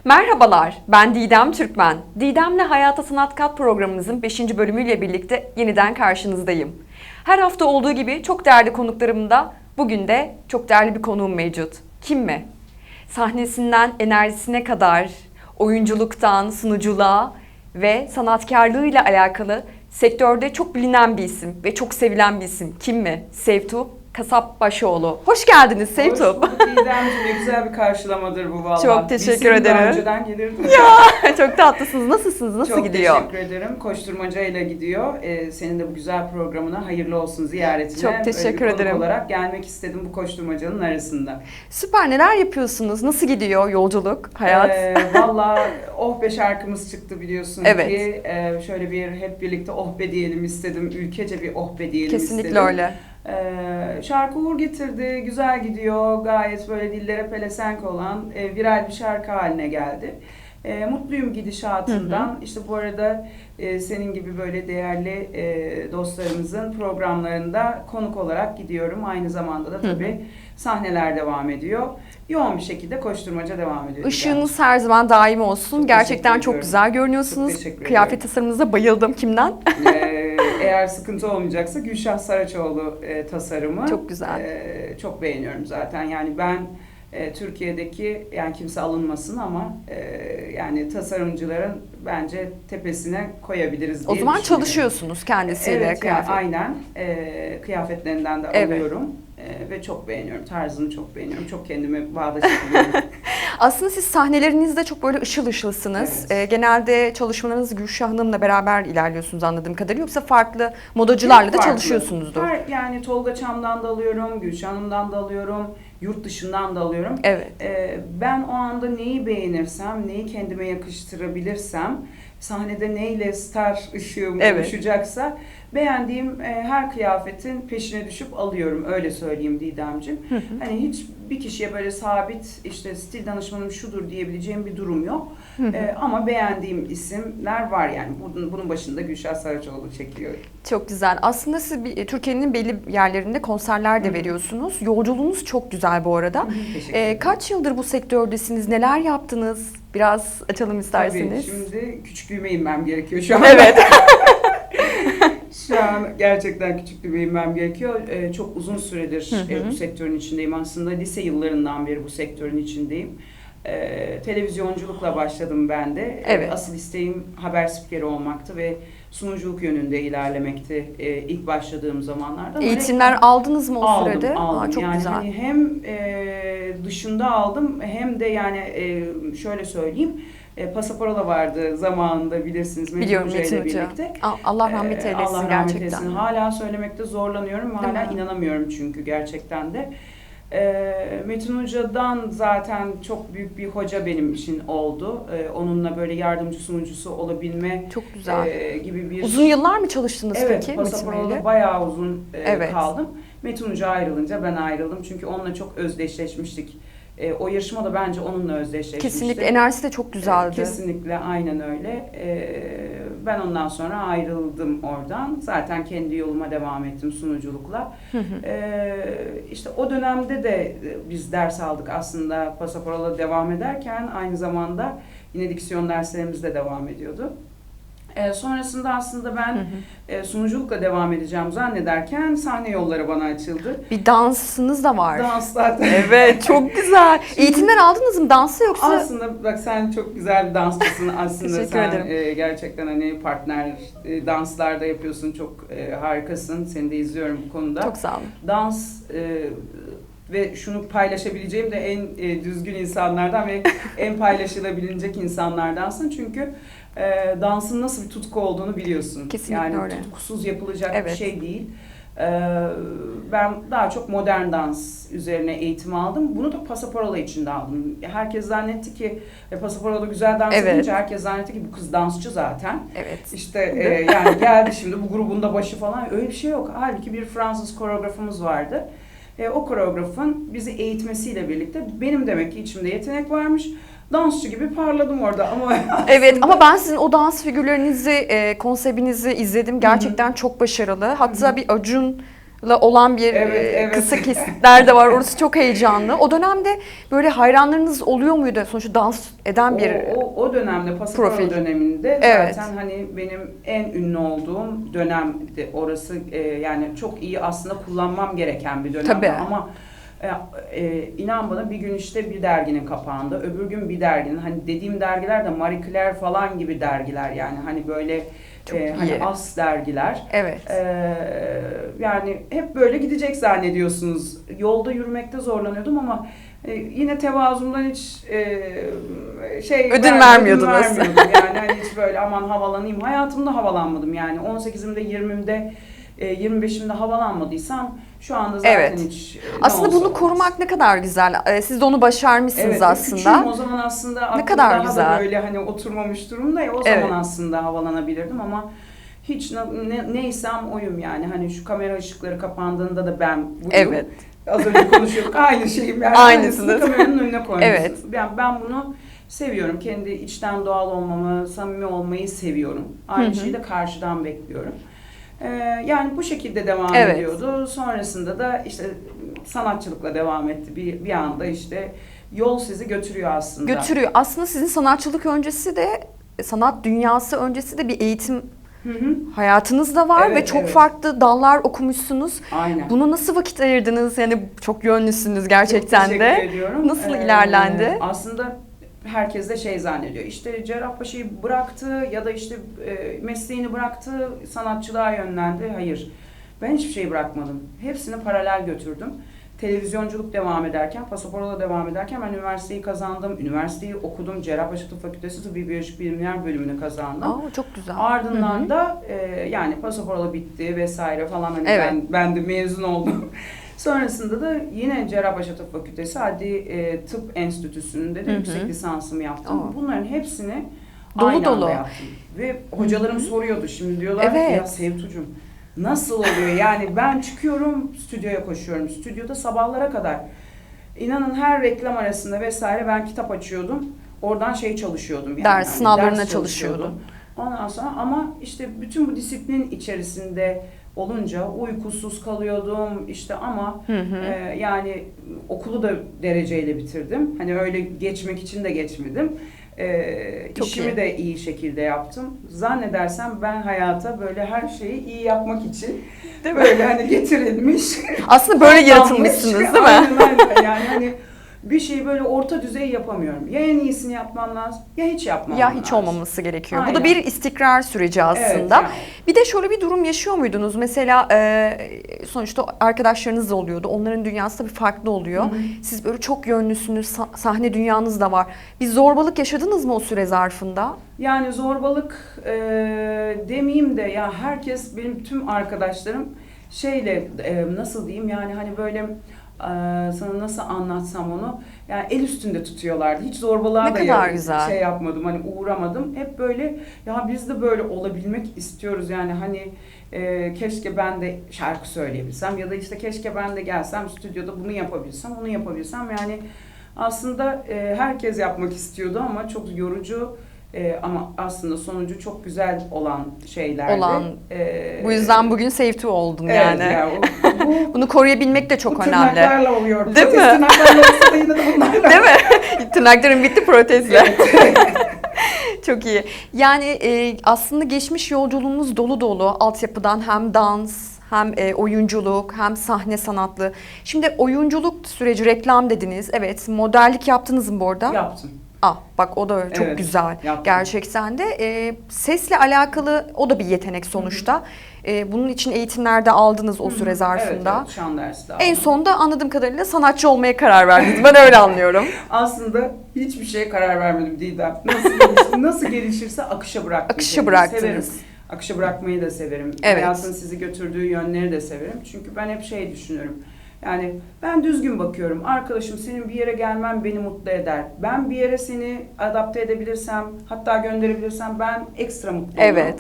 Merhabalar, ben Didem Türkmen. Didem'le Hayata Sanat Kat programımızın 5. bölümüyle birlikte yeniden karşınızdayım. Her hafta olduğu gibi çok değerli konuklarımda bugün de çok değerli bir konuğum mevcut. Kim mi? Sahnesinden enerjisine kadar, oyunculuktan sunuculuğa ve sanatkarlığıyla alakalı sektörde çok bilinen bir isim ve çok sevilen bir isim. Kim mi? Sevtuğ Kasapbaşoğlu. Hoş geldiniz Sevtuğ. Hoş bulduk İdemciğim. Ne güzel bir karşılamadır bu valla. Çok teşekkür ederim. Daha önceden gelirdim. Ya çok tatlısınız. Nasılsınız? Nasıl gidiyor? Çok teşekkür ederim. Koşturmacayla gidiyor. Senin de bu güzel programına hayırlı olsun ziyaretine. Çok teşekkür konuk ederim. olarak gelmek istedim bu koşturmacanın arasında. Süper. Neler yapıyorsunuz? Nasıl gidiyor yolculuk, hayat? Valla oh be şarkımız çıktı biliyorsun Evet. ki. Şöyle bir hep birlikte oh be diyelim istedim. Ülkece bir oh be diyelim Kesinlikle istedim. öyle. Şarkı uğur getirdi, güzel gidiyor, gayet böyle dillere pelesenk olan viral bir şarkı haline geldi. Mutluyum gidişatından. Hı hı. İşte bu arada senin gibi böyle değerli dostlarımızın programlarında konuk olarak gidiyorum. Aynı zamanda da tabii sahneler devam ediyor. Yoğun bir şekilde koşturmaca devam ediyor. Işığınız her zaman daim olsun. Çok Gerçekten teşekkür çok ediyorum. güzel görünüyorsunuz. Çok teşekkür Kıyafet ediyorum. tasarımınıza bayıldım. Kimden? Eğer sıkıntı olmayacaksa Gülşah Saraçoğlu tasarımı. Çok güzel. Çok beğeniyorum zaten. Yani ben Türkiye'deki, yani kimse alınmasın ama yani tasarımcıların bence tepesine koyabiliriz diye O zaman düşünüyorum. çalışıyorsunuz kendisiyle. Evet, kıyafet. yani aynen. Kıyafetlerinden de Evet. alıyorum. Ve çok beğeniyorum. Tarzını çok beğeniyorum. Çok kendime bağdaştırıyorum. Aslında siz sahnelerinizde çok böyle ışıl ışılsınız. Evet. Genelde çalışmalarınız Gülşah Hanım'la beraber ilerliyorsunuz anladığım kadarıyla. Yoksa farklı modacılarla da Farklı. çalışıyorsunuzdur. Yani Tolga Çam'dan da alıyorum, Gülşah Hanım'dan da alıyorum, yurt dışından da alıyorum. Evet. Ben o anda neyi beğenirsem, neyi kendime yakıştırabilirsem, sahnede neyle star ışığım oluşacaksa beğendiğim her kıyafetin peşine düşüp alıyorum. Öyle söyleyeyim Didemciğim. Hani hiç bir kişiye böyle sabit işte stil danışmanım şudur diyebileceğim bir durum yok. Ama beğendiğim isimler var yani. Bunun başında Gülşah Saraçoğlu çekiyor. Çok güzel. Aslında siz Türkiye'nin belli yerlerinde konserler de veriyorsunuz. Yolculuğunuz çok güzel bu arada. Teşekkür ederim. Kaç yıldır bu sektördesiniz? Neler yaptınız? Biraz açalım isterseniz. Tabii şimdi küçüklüğüme inmem gerekiyor şu an. Evet. Şu an gerçekten küçüklüğüme inmem gerekiyor. Çok uzun süredir bu sektörün içindeyim. Aslında lise yıllarından beri bu sektörün içindeyim. Televizyonculukla başladım ben de. Evet. Asıl isteğim haber spikeri olmaktı ve sunuculuk yönünde ilerlemekti ilk başladığım zamanlarda. Eğitimler aldınız mı o aldım, sürede? aldım. Çok yani güzel. Hani hem dışında aldım hem de yani şöyle söyleyeyim. Pasaporola vardı zamanında bilirsiniz Biliyorum Metin Hoca ile Metin Hoca. birlikte. Allah rahmet eylesin Allah rahmet gerçekten. eylesin. Hala söylemekte zorlanıyorum. Değil Hala mi? inanamıyorum çünkü gerçekten de. Metin Hoca'dan zaten çok büyük bir hoca benim için oldu. Onunla böyle yardımcı sunucusu olabilme Çok güzel. gibi bir... Uzun yıllar mı çalıştınız Evet, peki Metin Pasaporo'da Bey'le? bayağı uzun Evet. kaldım. Metin Hoca ayrılınca ben ayrıldım. Çünkü onunla çok özdeşleşmiştik. O yarışma da bence onunla özdeşleşmişti. Kesinlikle enerjisi de çok güzeldi. Kesinlikle aynen öyle. Ben ondan sonra ayrıldım oradan. Zaten kendi yoluma devam ettim sunuculukla. İşte o dönemde de biz ders aldık aslında Pasaporo'la devam ederken aynı zamanda yine diksiyon derslerimiz de devam ediyordu. Sonrasında aslında ben sunuculukla devam edeceğim zannederken sahne yolları bana açıldı. Bir dansınız da var. Danslar. Evet, çok güzel. Eğitimler aldınız mı dansı yoksa? Aslında bak sen çok güzel bir dansçısın. Aslında Teşekkür sen ederim. gerçekten hani partner danslarda yapıyorsun. Çok harikasın. Seni de izliyorum bu konuda. Çok sağ olun. Dans ve şunu paylaşabileceğim de en düzgün insanlardan ve en paylaşılabilecek insanlardansın. Çünkü dansın nasıl bir tutku olduğunu biliyorsun. Kesinlikle yani öyle. tutkusuz yapılacak bir Evet. şey değil. Ben daha çok modern dans üzerine eğitim aldım. Bunu da Pasaporola için de aldım. Herkes zannetti ki Pasaporola güzel dans Evet. edince herkes zannetti ki bu kız dansçı zaten. Evet. İşte yani geldi şimdi bu grubun da başı falan, öyle bir şey yok. Halbuki bir Fransız koreografımız vardı. O koreografın bizi eğitmesiyle birlikte benim demek ki içimde yetenek varmış. Dansçı gibi parladım orada ama Evet ama ben sizin o dans figürlerinizi, konseptinizi izledim. Gerçekten çok başarılı. Hatta bir Acun olan bir Evet. kısa kesitler de var. Orası çok heyecanlı. O dönemde böyle hayranlarınız oluyor muydu? Sonuçta dans eden bir O dönemde, Pasaport profil. döneminde Evet. zaten hani benim en ünlü olduğum dönemdi orası. Yani çok iyi aslında kullanmam gereken bir dönem. Tabii. Ama inan bana bir gün işte bir derginin kapağında, öbür gün bir derginin, hani dediğim dergiler de Marie Claire falan gibi dergiler, yani hani böyle hani iyi. as dergiler. Evet. Yani hep böyle gidecek zannediyorsunuz. Yolda yürümekte zorlanıyordum ama yine tevazumdan hiç Ödün vermiyordunuz. Yani hani hiç böyle aman havalanayım. Hayatımda havalanmadım yani. 18'imde, 20'imde, 25'imde havalanmadıysam şu anda zaten Evet. hiç Aslında bunu korumak ne kadar güzel. Siz de onu başarmışsınız evet, aslında. küçüğüm o zaman aslında Ne aklım kadar daha güzel. da böyle hani oturmamış durumda ya, o Evet. zaman aslında havalanabilirdim ama hiç neysem oyum yani. Hani şu kamera ışıkları kapandığında da ben buyum. Evet. Az önce konuşuyorduk, aynı şeyim yani. Aynısınız. Kameranın önüne koymuşsunuz. Evet. Ben bunu seviyorum. Kendi içten doğal olmamı, samimi olmayı seviyorum. Aynı şeyi de karşıdan bekliyorum. Yani bu şekilde devam ediyordu. Sonrasında da işte sanatçılıkla devam etti. Bir anda işte yol sizi götürüyor aslında. Götürüyor. Aslında sizin sanatçılık öncesi de, sanat dünyası öncesi de bir eğitim hayatınız da var Evet, ve çok evet. farklı dallar okumuşsunuz. Aynen. Bunu nasıl vakit ayırdınız? Yani çok yönlüsünüz gerçekten Çok de. teşekkür ediyorum. Nasıl ilerlendi? Aslında herkes de şey zannediyor. İşte Cerrahpaşa'yı bıraktı ya da işte mesleğini bıraktı, sanatçılığa yönlendi. Hayır. Ben hiçbir şey bırakmadım. Hepsini paralel götürdüm. Televizyonculuk devam ederken, Pasaport'la devam ederken ben üniversiteyi kazandım. Üniversiteyi okudum. Cerrahpaşa Tıp Fakültesi Tıbbi Biyolojik Bilimler bölümünü kazandım. Aa, çok güzel. Ardından da yani Pasaport'la bitti vesaire falan, hani Evet. ben de mezun oldum. Sonrasında da yine Cerrahpaşa Tıp Fakültesi Adli Tıp Enstitüsü'nde de yüksek lisansımı yaptım. Aa. Bunların hepsini Dolu aynı dolu. anda yaptım. Ve hocalarım soruyordu, şimdi diyorlar ki Evet. ya Sevtucuğum nasıl oluyor? Yani ben çıkıyorum, stüdyoya koşuyorum. Stüdyoda sabahlara kadar. İnanın her reklam arasında vesaire ben kitap açıyordum. Oradan çalışıyordum. Yani. Ders sınavlarına ders çalışıyordum. Ondan sonra ama işte bütün bu disiplin içerisinde olunca uykusuz kalıyordum işte ama yani okulu da dereceyle bitirdim. Hani öyle geçmek için de geçmedim. Çok İşimi iyi. de iyi şekilde yaptım. Zannedersem ben hayata böyle her şeyi iyi yapmak için böyle hani getirilmiş. Aslında böyle yaratılmışsınız değil mi? Aynen. Yani hani bir şeyi böyle orta düzey yapamıyorum. Ya en iyisini yapmam lazım ya hiç yapmam lazım. Ya hiç olmaması gerekiyor. Bu da Aynen. bir istikrar süreci aslında. Evet, yani. Bir de şöyle bir durum yaşıyor muydunuz? Mesela sonuçta arkadaşlarınız da oluyordu. Onların dünyası tabii farklı oluyor. Siz böyle çok yönlüsünüz. Sahne dünyanız da var. Bir zorbalık yaşadınız mı o süre zarfında? Yani zorbalık demeyeyim de ya herkes, benim tüm arkadaşlarım nasıl diyeyim yani hani böyle sana nasıl anlatsam onu, yani el üstünde tutuyorlardı. Hiç zorbalığa Ne da kadar güzel. yapmadım, hani uğramadım. Hep böyle ya biz de böyle olabilmek istiyoruz yani hani keşke ben de şarkı söyleyebilsem ya da işte keşke ben de gelsem stüdyoda bunu yapabilsem, onu yapabilsem, yani aslında herkes yapmak istiyordu ama çok yorucu. Ama aslında sonucu çok güzel olan şeylerdi. Bu yüzden bugün Sevtu oldun evet, yani. Bunu koruyabilmek de çok bu önemli. tırnaklarla oluyor. Değil mi? Tırnaklarla olsa da yine de bunlarla. Değil mi? Tırnakların bitti, protezle. Çok iyi. Yani aslında geçmiş yolculuğunuz dolu dolu. Altyapıdan hem dans, hem oyunculuk, hem sahne sanatlı. Şimdi oyunculuk süreci, reklam dediniz. Evet, modellik yaptınız mı bu arada? Yaptım. Bak o da çok Evet, güzel. yaptım. Gerçekten de sesle alakalı o da bir yetenek sonuçta. Bunun için eğitimler de aldınız o süre zarfında. Evet, şan dersi de aldım. En sonunda anladığım kadarıyla sanatçı olmaya karar verdiniz. Ben öyle anlıyorum. Aslında hiçbir şeye karar vermedim Didem. Nasıl gelişirse akışa bıraktım. Akışa bıraktınız. Severim. Akışa bırakmayı da severim. Evet. Hayatın sizi götürdüğü yönleri de severim. Çünkü ben hep düşünüyorum. Yani ben düzgün bakıyorum. Arkadaşım, senin bir yere gelmen beni mutlu eder. Ben bir yere seni adapte edebilirsem, hatta gönderebilirsem ben ekstra mutlu olurum. Evet.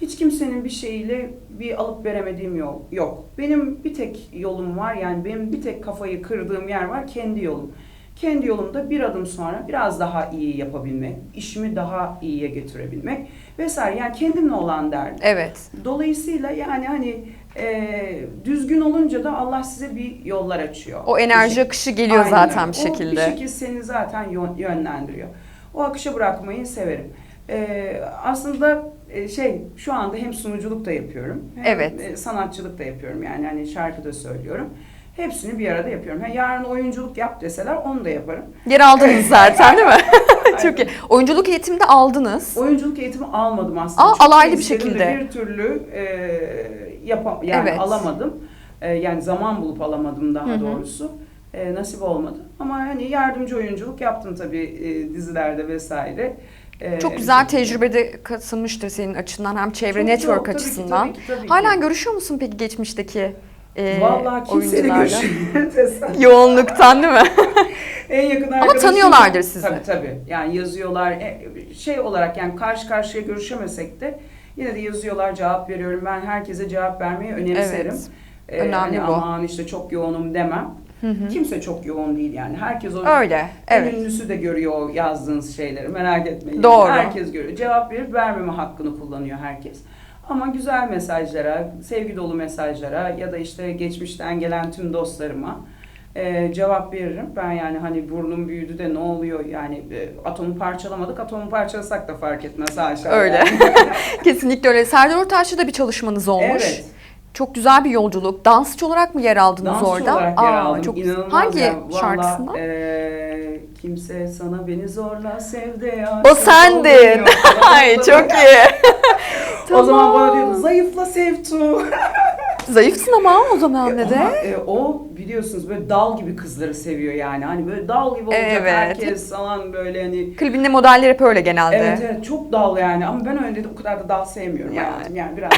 Hiç kimsenin bir şeyiyle bir alıp veremediğim yol yok. Benim bir tek yolum var, yani benim bir tek kafayı kırdığım yer var, kendi yolum. Kendi yolumda bir adım sonra biraz daha iyi yapabilmek, işimi daha iyiye götürebilmek vesaire. Yani kendimle olan derdim. Evet. Dolayısıyla yani hani Düzgün olunca da Allah size bir yollar açıyor. O enerji akışı geliyor Aynen zaten öyle. bir şekilde. O bir şekilde seni zaten yönlendiriyor. O akışa bırakmayı severim. Aslında şu anda hem sunuculuk da yapıyorum, hem Evet. sanatçılık da yapıyorum. Yani hani şarkı da söylüyorum. Hepsini bir arada yapıyorum. Yarın oyunculuk yap deseler onu da yaparım. Yer aldınız zaten değil mi? Çok iyi. Oyunculuk eğitimi de aldınız. Oyunculuk eğitimi almadım aslında. Alaylı bir istedim de şekilde. bir türlü Evet. alamadım. Yani zaman bulup alamadım daha Hı hı. doğrusu. Nasip olmadı. Ama hani yardımcı oyunculuk yaptım tabii dizilerde vesaire. Çok güzel tecrübede katılmıştır senin açından hem çevre network tabii ki, açısından. tabii ki. Halen görüşüyor musun peki geçmişteki Vallahi kimseyle oyuncularla? görüşmüyorum desem. Yoğunluktan değil mi? En yakın Ama arkadaşım. tanıyorlardır sizi. Tabii. Yani yazıyorlar. Olarak yani karşı karşıya görüşemesek de yine de yazıyorlar, cevap veriyorum. Ben herkese cevap vermeyi önemserim. Evet. Önemli bu. Aman işte çok yoğunum demem. Kimse çok yoğun değil yani. Herkes Öyle. en Evet. ünlüsü de görüyor o yazdığınız şeyleri. Merak etmeyin. Doğru. Herkes görüyor. Cevap verip vermeme hakkını kullanıyor herkes. Ama güzel mesajlara, sevgi dolu mesajlara ya da işte geçmişten gelen tüm dostlarıma cevap veririm. Ben yani hani burnum büyüdü de ne oluyor yani atomu parçalamadık, atomu parçalasak da fark etmez haşa. Öyle. Yani. Kesinlikle öyle. Serdar Ortaç'la da bir çalışmanız olmuş. Evet. Çok güzel bir yolculuk. Dansçı olarak mı yer aldınız Dansçı orada? olarak yer aldım. Çok İnanılmaz hangi yani. Vallahi, şarkısından? Kimse sana beni zorla sevdi. O sendin. Ay çok iyi. O zaman bana diyordu zayıfla Sevtu. Zayıfsın ama o zaman ne de? Ama, o biliyorsunuz böyle dal gibi kızları seviyor yani. Hani böyle dal gibi olacak Evet. herkes falan böyle hani. Klibinde modeller hep öyle genelde. Evet çok dal yani ama ben öyle de o kadar da dal sevmiyorum Yani. hayatım. Yani biraz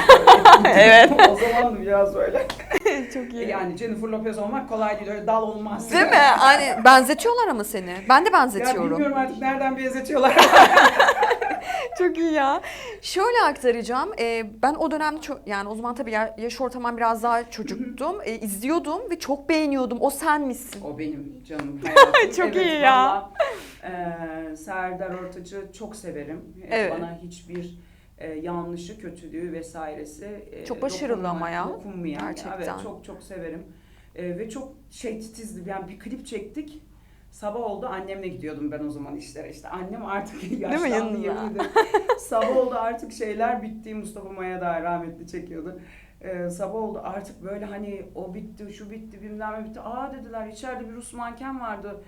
böyle. Evet. O zaman da biraz öyle. Çok iyi. Yani Jennifer Lopez olmak kolay değil öyle dal olmaz. Değil mi? Hani benzetiyorlar ama seni. Ben de Ya benzetiyorum. bilmiyorum artık nereden benzetiyorlar. Çok iyi ya. Şöyle aktaracağım. Ben o dönemde yani o zaman tabii yaş ortamım biraz daha çocuktum. İzliyordum ve çok beğeniyordum. O sen misin? O benim canım hayatım. Çok iyi ya. Vallahi, Serdar Ortaç'ı çok severim. Evet. Bana hiçbir yanlışı, kötülüğü vesairesi Çok başarılı ama ya. dokunmayan. Gerçekten. Evet çok çok severim. Ve çok titizdi. Yani bir klip çektik. Sabah oldu annemle gidiyordum ben o zaman işlere. İşte annem artık yaşlandı yanında? yemin ederim. Sabah oldu artık şeyler bitti. Mustafa Maya da rahmetli çekiyordu. Sabah oldu artık böyle hani o bitti, şu bitti, bilmem ne bitti. Aa dediler içeride bir Rus manken vardı.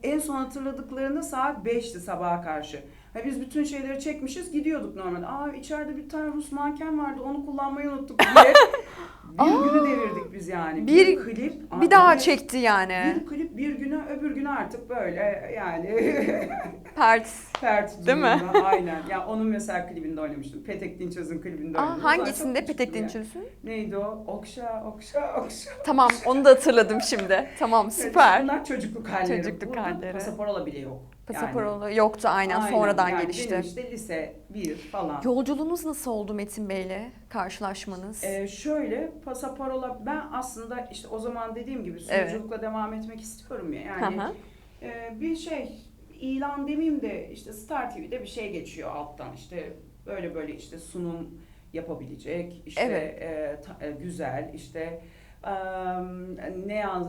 En son hatırladıklarında saat 5'ti sabaha karşı. Biz bütün şeyleri çekmişiz gidiyorduk normalde. Aa içeride bir tane Rus manken vardı onu kullanmayı unuttuk diye. Bir günü devirdik biz yani. Bir klip. Bir daha çekti yani. Bir klip bir güne öbür güne artık böyle yani. Pert. Pert Değil mi? durumda, aynen. Ya onun mesela klibinde oynamıştım. Petek Dinçöz'ün klibinde oynadım. Hangisinde Petek Dinçöz'ün? Neydi o? Okşa, okşa, okşa. Tamam onu da hatırladım şimdi. Tamam süper. Bunlar çocukluk halleri. Çocukluk Burada halleri. Pasaporola bile yok. Pasaporolu yoktu aynen sonradan yani gelişti. Benim işte lise 1 falan. Yolculuğunuz nasıl oldu Metin Bey'le karşılaşmanız? Şöyle Pasaporola ben aslında işte o zaman dediğim gibi sunuculukla devam etmek istiyorum ya. Yani bir ilan demeyeyim de işte Star TV'de bir şey geçiyor alttan işte böyle işte sunum yapabilecek işte güzel işte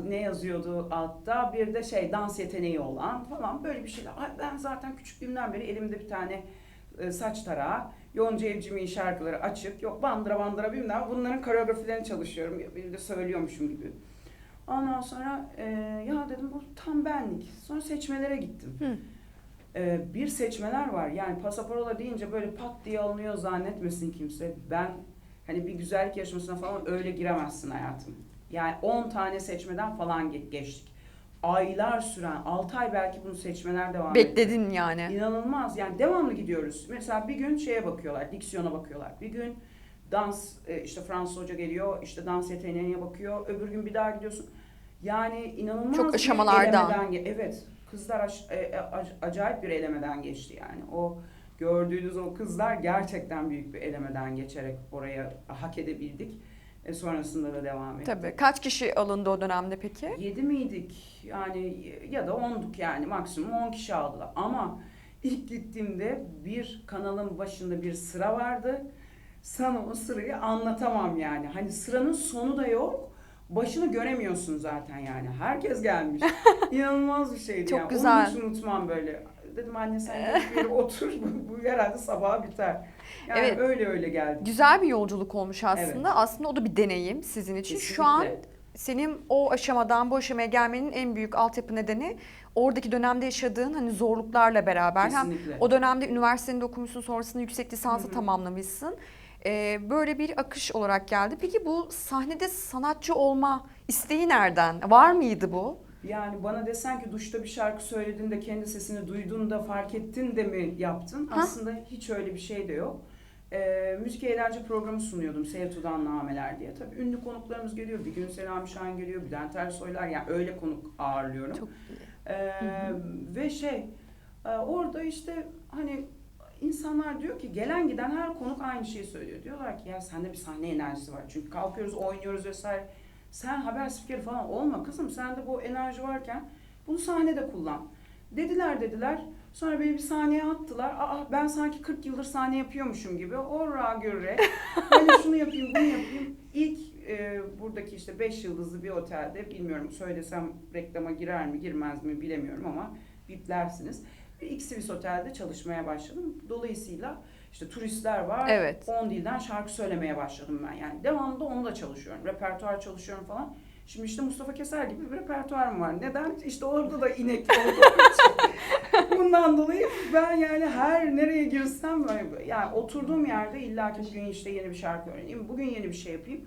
ne yazıyordu altta bir de dans yeteneği olan falan böyle bir şeyler. Ben zaten küçüklüğümden beri elimde bir tane saç tarağı Yonca Evcimik'in şarkıları açık yok bandıra bandıra bilmem bunların koreografilerini çalışıyorum bir de söylüyormuşum gibi. Ondan sonra ya dedim bu tam benlik. Sonra seçmelere gittim. Bir seçmeler var. Yani Pasaporola deyince böyle pat diye alınıyor zannetmesin kimse. Ben hani bir güzellik yarışmasına falan öyle giremezsin hayatım. Yani 10 tane seçmeden falan geçtik. Aylar süren, 6 ay belki bunu seçmeler devam etti. Bekledin yani. İnanılmaz. Yani devamlı gidiyoruz. Mesela bir gün bakıyorlar, diksiyona bakıyorlar. Bir gün dans, işte Fransız hoca geliyor, işte dans yeteneğine bakıyor. Öbür gün bir daha gidiyorsun. Yani inanılmaz çok bir aşamalardan. evet, kızlar acayip bir elemeden geçti yani. O gördüğünüz o kızlar gerçekten büyük bir elemeden geçerek oraya hak edebildik. Sonrasında da devam etti. Tabii. Kaç kişi alındı o dönemde peki? 7 miydik? Yani ya da 10'duk yani maksimum 10 kişi aldılar. Ama ilk gittiğimde bir kanalın başında bir sıra vardı. sana o sırayı anlatamam yani. Hani sıranın sonu da yok. Başını göremiyorsun zaten yani. Herkes gelmiş. İnanılmaz bir şeydi Çok yani. güzel. Onu hiç unutmam böyle. Dedim anne sen gel bir yere otur. Bu herhalde sabaha biter. Yani Evet. öyle geldik. Güzel bir yolculuk olmuş aslında. Evet. Aslında o da bir deneyim sizin için. Şu Kesinlikle. an senin o aşamadan bu aşamaya gelmenin en büyük altyapı nedeni oradaki dönemde yaşadığın hani zorluklarla beraber. Hem Kesinlikle. o dönemde üniversitede okumuşsun, sonrasında yüksek lisansı Hı hı. tamamlamışsın. Böyle bir akış olarak geldi. Peki bu sahnede sanatçı olma isteği nereden? Var mıydı bu? Yani bana desen ki duşta bir şarkı söylediğinde kendi sesini duyduğunda fark ettin de mi yaptın? Ha? Aslında hiç öyle bir şey de yok. Müzik eğlence programı sunuyordum. Sevtu'dan Nameler diye. Tabii ünlü konuklarımız geliyor. Bir gün Selami Şahin geliyor. Bülent Ersoylar. Yani öyle konuk ağırlıyorum. Çok Ve orada işte hani insanlar diyor ki gelen giden her konuk aynı şeyi söylüyor. Diyorlar ki ya sende bir sahne enerjisi var. Çünkü kalkıyoruz, oynuyoruz vesaire. Sen haber spikeri falan olma kızım. Sende bu enerji varken bunu sahnede kullan. Dediler. Sonra beni bir sahneye attılar. Ben sanki 40 yıldır sahne yapıyormuşum gibi. Orra göre. Ben şunu yapayım, bunu yapayım. İlk buradaki işte 5 yıldızlı bir otelde, bilmiyorum söylesem reklama girer mi girmez mi bilemiyorum ama biplersiniz. Bir X-Swiss Otel'de çalışmaya başladım. Dolayısıyla işte turistler var. Evet. 10 dilden şarkı söylemeye başladım ben. Yani devamlı onunla çalışıyorum. Repertuar çalışıyorum falan. Şimdi işte Mustafa Keser gibi bir repertuarım var. Neden? İşte orada da inek olduğu için. Bundan dolayı ben yani her nereye girsem yani oturduğum yerde illaki bugün işte yeni bir şarkı öğreneyim. Bugün yeni bir şey yapayım.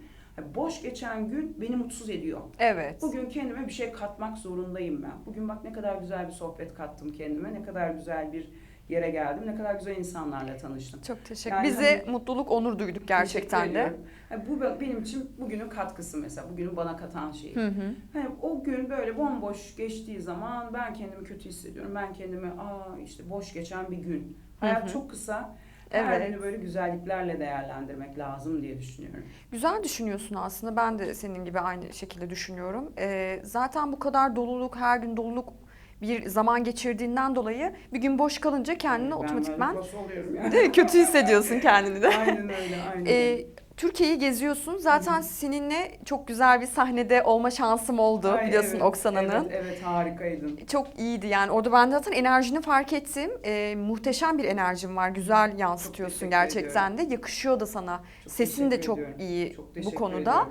Boş geçen gün beni mutsuz ediyor. Evet. Bugün kendime bir şey katmak zorundayım ben. Bugün bak ne kadar güzel bir sohbet kattım kendime. Ne kadar güzel bir yere geldim. Ne kadar güzel insanlarla tanıştım. Çok teşekkür. Yani Bize hani- mutluluk, onur duyduk gerçekten Teşekkür de. ediyorum. Bu benim için bugünün katkısı mesela. Bugünün bana katan şeyi. Hı hı. Hani o gün böyle bomboş geçtiği zaman ben kendimi kötü hissediyorum. Ben kendimi işte boş geçen bir gün. Hayat çok kısa. Her Evet. günü böyle güzelliklerle değerlendirmek lazım diye düşünüyorum. Güzel düşünüyorsun aslında. Ben de senin gibi aynı şekilde düşünüyorum. Zaten bu kadar doluluk, her gün doluluk bir zaman geçirdiğinden dolayı bir gün boş kalınca kendini Ben otomatikman böyle oluyorum yani. değil mi? Kötü hissediyorsun kendini de. Aynen öyle. Türkiye'yi geziyorsun. Zaten seninle çok güzel bir sahnede olma şansım oldu Ay, biliyorsun evet, Oksana'nın. Evet harikaydın. Çok iyiydi yani. Orada ben zaten enerjini fark ettim. Muhteşem bir enerjin var. Güzel yansıtıyorsun teşekkür gerçekten de. Yakışıyor da sana. Çok Sesin de teşekkür çok ediyorum. iyi Çok bu teşekkür konuda.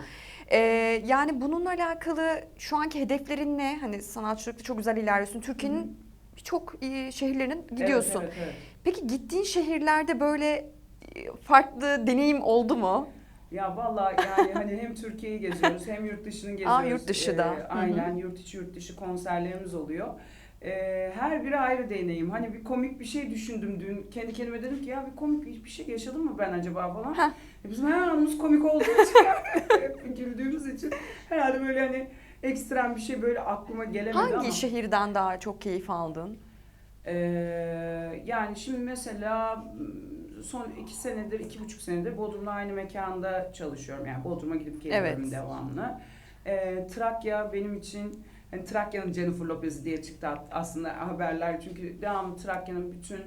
ediyorum. Yani bununla alakalı şu anki hedeflerin ne? Hani sanatçılıkta çok güzel ilerliyorsun. Türkiye'nin birçok şehirlerine gidiyorsun. Evet. Peki gittiğin şehirlerde böyle farklı deneyim oldu mu? Ya vallahi yani hani hem Türkiye'yi geziyoruz hem yurt dışını geziyoruz. Yurt dışı da. Aynen yurt içi yurt dışı konserlerimiz oluyor. Her biri ayrı deneyim. Hani bir komik bir şey düşündüm dün. Kendi kendime dedim ki ya bir komik bir şey yaşadım mı ben acaba falan. Heh. Bizim her anımız komik olduğu için hep güldüğümüz için herhalde böyle hani ekstrem bir şey böyle aklıma gelemedi Hangi ama. şehirden daha çok keyif aldın? Yani şimdi mesela son 2,5 senedir Bodrum'da aynı mekanda çalışıyorum. Yani Bodrum'a gidip geliyorum Evet. devamlı. Trakya benim için, hani Trakya'nın Jennifer Lopez'i diye çıktı aslında haberler. Çünkü devamlı Trakya'nın bütün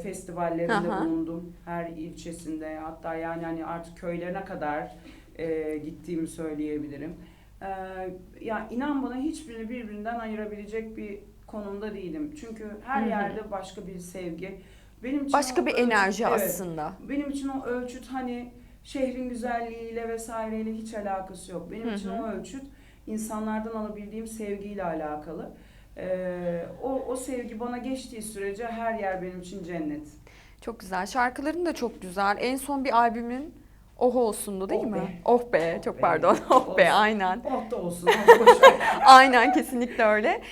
festivallerinde Aha. bulundum. Her ilçesinde, hatta yani hani artık köylerine kadar gittiğimi söyleyebilirim. Ya inan bana hiçbirini birbirinden ayırabilecek bir konumda değilim. Çünkü her yerde başka bir sevgi. Benim için Başka o bir ölçüt, enerji evet, aslında. benim için o ölçüt hani şehrin güzelliğiyle vesaireyle hiç alakası yok. Benim için o ölçüt insanlardan alabildiğim sevgiyle alakalı. O sevgi bana geçtiği sürece her yer benim için cennet. Çok güzel. Şarkıların da çok güzel. En son bir albümün Oh Olsun'du değil Oh mi? be. Oh be. Oh Çok be. pardon. Oh be. Olsun. Aynen. Oh da olsun. Boş ver. Aynen kesinlikle öyle.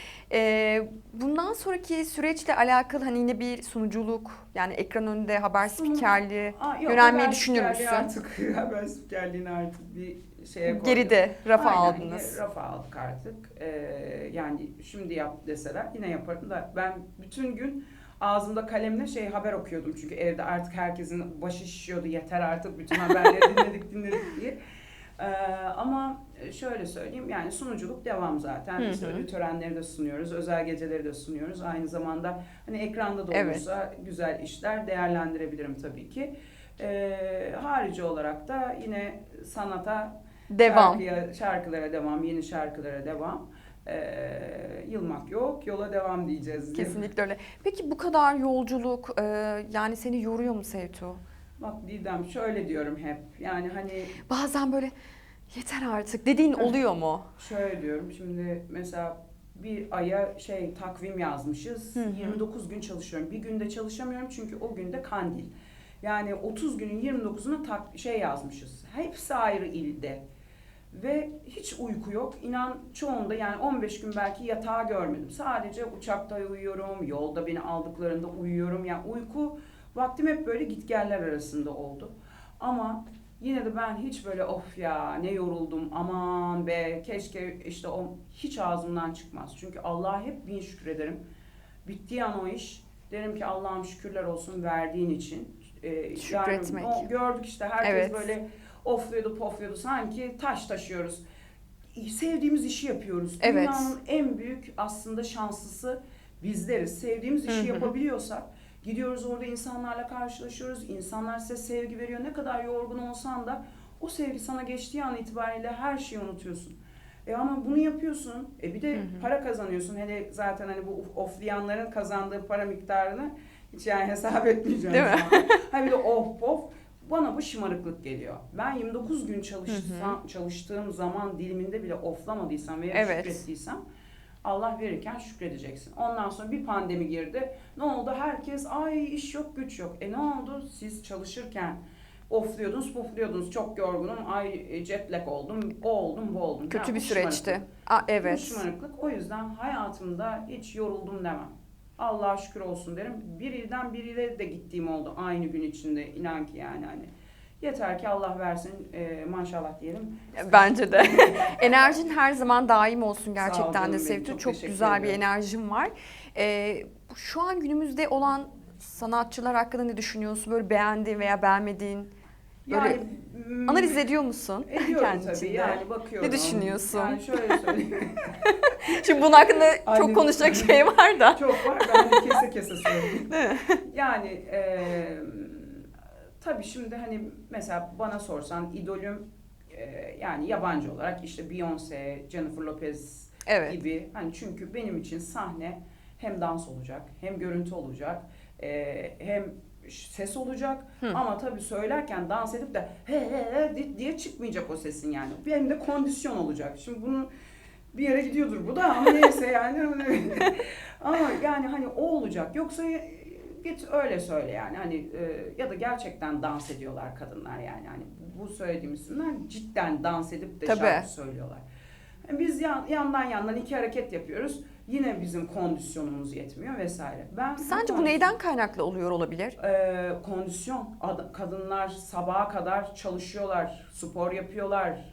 Bundan sonraki süreçle alakalı hani yine bir sunuculuk yani ekran önünde haber spikerliği yönelmeyi düşünür müsün? Haber spikerliğini artık bir şeye koyduk. Geride rafa Aynen, aldınız. Rafa aldık artık. Yani şimdi yap deseler yine yaparım da ben bütün gün ağzımda kalemle haber okuyordum. Çünkü evde artık herkesin başı şişiyordu. Yeter artık bütün haberleri dinledik diye. Ama şöyle söyleyeyim yani sunuculuk devam zaten. İşte ödül törenleri de sunuyoruz, özel geceleri de sunuyoruz. Aynı zamanda hani ekranda da olursa güzel işler değerlendirebilirim tabii ki. Harici olarak da yine sanata, Devam. şarkılara devam, yeni şarkılara devam. Yılmak yok, yola devam diyeceğiz. Kesinlikle öyle. Peki bu kadar yolculuk yani seni yoruyor mu Sevtu? Bak Didem, şöyle diyorum hep. Yani hani Bazen böyle yeter artık dediğin oluyor mu? şöyle diyorum. Şimdi mesela bir aya takvim yazmışız. 29 gün çalışıyorum. Bir günde çalışamıyorum çünkü o günde kandil. Yani 30 günün 29'una yazmışız. Hepsi ayrı ilde. Ve hiç uyku yok. İnan çoğunda yani 15 gün belki yatağı görmedim. Sadece uçakta uyuyorum, yolda beni aldıklarında uyuyorum. Yani uyku vaktim hep böyle gitgeller arasında oldu. Ama yine de ben hiç böyle of ya ne yoruldum aman be keşke işte o hiç ağzımdan çıkmaz. Çünkü Allah'a hep bin şükür ederim. Bittiği an o iş derim ki Allah'ım şükürler olsun verdiğin için. Şükretmek. Yani gördük işte herkes Evet. böyle ofluyordu pofluyordu sanki taş taşıyoruz. Sevdiğimiz işi yapıyoruz. Evet. Dünyanın en büyük aslında şanslısı bizleriz. Sevdiğimiz işi yapabiliyorsak gidiyoruz orada insanlarla karşılaşıyoruz. İnsanlar size sevgi veriyor. Ne kadar yorgun olsan da o sevgi sana geçtiği an itibariyle her şeyi unutuyorsun. Ama bunu yapıyorsun. Bir de para kazanıyorsun. Hele zaten hani bu oflayanların kazandığı para miktarını hiç yani hesap etmeyeceğim. Değil mi? Bir de of. Bana bu şımarıklık geliyor. Ben 29 gün çalıştığım zaman diliminde bile oflamadıysam veya şükrettiysem Allah verirken şükredeceksin. Ondan sonra bir pandemi girdi. Ne oldu? Herkes ay iş yok güç yok. Ne oldu? Siz çalışırken ofluyordunuz, pufluyordunuz. Çok yorgunum. Ay jet lag oldum. O oldum, bu oldum. Kötü bir bu süreçti. Evet. Bu şımarıklık. O yüzden hayatımda hiç yoruldum demem. Allah'a şükür olsun derim. Bir ilden bir ile de gittiğim oldu aynı gün içinde. İnan ki yani hani. Yeter ki Allah versin maşallah diyelim. Bence de. Enerjin her zaman daim olsun gerçekten canım de benim, Sevtu. çok Çok teşekkür güzel bir ederim. enerjin var. Şu an günümüzde olan sanatçılar hakkında ne düşünüyorsun? Böyle beğendiğin veya beğenmediğin böyle analiz ediyor musun? Ediyorum kendi tabii içinde? yani bakıyorum. Ne düşünüyorsun? Yani şöyle söyleyeyim. Şimdi bunun hakkında Aynen. çok konuşacak şey var da. Çok var ben de kese kese söyleyeyim. Yani tabii şimdi hani mesela bana sorsan idolüm yani yabancı olarak işte Beyoncé, Jennifer Lopez Evet. gibi. Hani çünkü benim için sahne hem dans olacak, hem görüntü olacak, hem ses olacak. Ama tabii söylerken dans edip de he diye çıkmayacak o sesin yani. Benim de kondisyon olacak. Şimdi bunu bir yere gidiyordur bu da ama neyse yani. Ama yani hani o olacak. Yoksa git öyle söyle yani hani ya da gerçekten dans ediyorlar kadınlar yani hani bu söylediğim isimler cidden dans edip de şarkı söylüyorlar. Biz yandan iki hareket yapıyoruz. Yine bizim kondisyonumuz yetmiyor vesaire. Sence bu neyden kaynaklı oluyor olabilir? Kondisyon. Kadınlar sabaha kadar çalışıyorlar, spor yapıyorlar,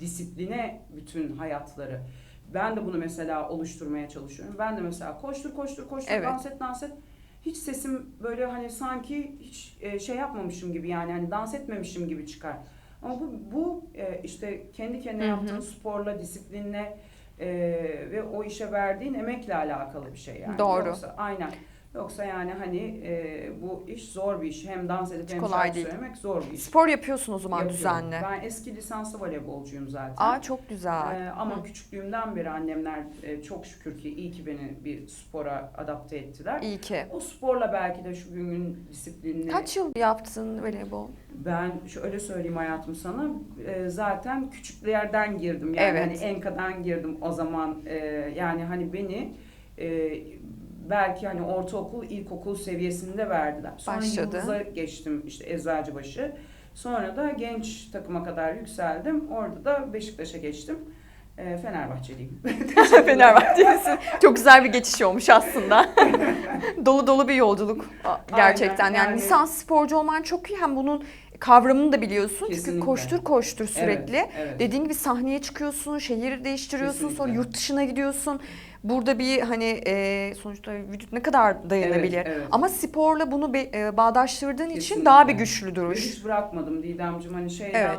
disipline bütün hayatları. Ben de bunu mesela oluşturmaya çalışıyorum. Ben de mesela koştur, Evet. dans et. Hiç sesim böyle hani sanki hiç şey yapmamışım gibi yani hani dans etmemişim gibi çıkar. Ama bu işte kendi kendine yaptığın sporla, disiplinle ve o işe verdiğin emekle alakalı bir şey yani. Doğru. Yoksa yani hani bu iş zor bir iş. Hem dans edip hem kolay şarkı değil. söylemek zor bir iş. Spor yapıyorsun o zaman Yapıyorum. düzenli. Ben eski lisanslı voleybolcuyum zaten. Aa çok güzel. Ama küçüklüğümden beri annemler çok şükür ki iyi ki beni bir spora adapte ettiler. İyi ki. O sporla belki de şu günün disiplinini... Kaç yıl yaptın voleybol? Ben şöyle söyleyeyim hayatım sana, zaten küçüklerden girdim. Yani Evet. hani Enka'dan girdim o zaman. Yani hani beni belki hani ortaokul, ilkokul seviyesinde verdiler. Sonra Başladı. Yıldız'a geçtim işte Eczacıbaşı. Sonra da genç takıma kadar yükseldim. Orada da Beşiktaş'a geçtim. Fenerbahçeliyim. Fenerbahçelisin. Çok güzel bir geçiş olmuş aslında. Dolu dolu bir yolculuk gerçekten. Aynen, yani lisans sporcu olman çok iyi. Hem bunun kavramını da biliyorsun. Kesinlikle. Çünkü koştur sürekli. Evet. Dediğin gibi sahneye çıkıyorsun, şehir değiştiriyorsun, Kesinlikle. sonra yurt dışına gidiyorsun. Burada bir hani sonuçta vücut ne kadar dayanabilir. Evet. Ama sporla bunu bağdaştırdığın için Kesinlikle. daha bir güçlü duruş. Hiç bırakmadım Didemciğim. Hani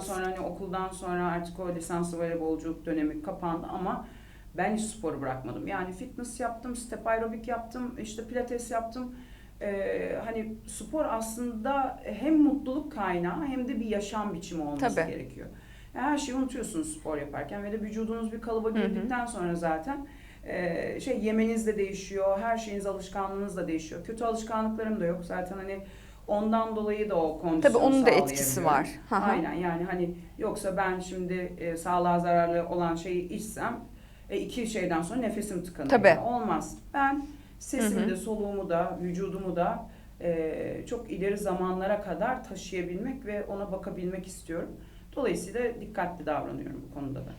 sonra hani okuldan sonra artık o lisanslı voleybolculuk dönemi kapandı ama ben hiç sporu bırakmadım. Yani fitness yaptım, step aerobik yaptım, işte pilates yaptım. Hani spor aslında hem mutluluk kaynağı hem de bir yaşam biçimi olması Tabii. gerekiyor. Yani her şeyi unutuyorsunuz spor yaparken ve de vücudunuz bir kalıba girdikten sonra zaten yemeniz de değişiyor, her şeyiniz, alışkanlığınız da değişiyor. Kötü alışkanlıklarım da yok zaten, hani ondan dolayı da o kondisyonu Tabii onun da sağlayabiliyorum. etkisi var. Hı hı. Aynen, yani hani yoksa ben şimdi sağlığa zararlı olan şeyi içsem 2 şeyden sonra nefesim tıkanır. Tabii. Yani olmaz. Ben sesimi de, soluğumu da, vücudumu da çok ileri zamanlara kadar taşıyabilmek ve ona bakabilmek istiyorum. Dolayısıyla dikkatli davranıyorum bu konuda da.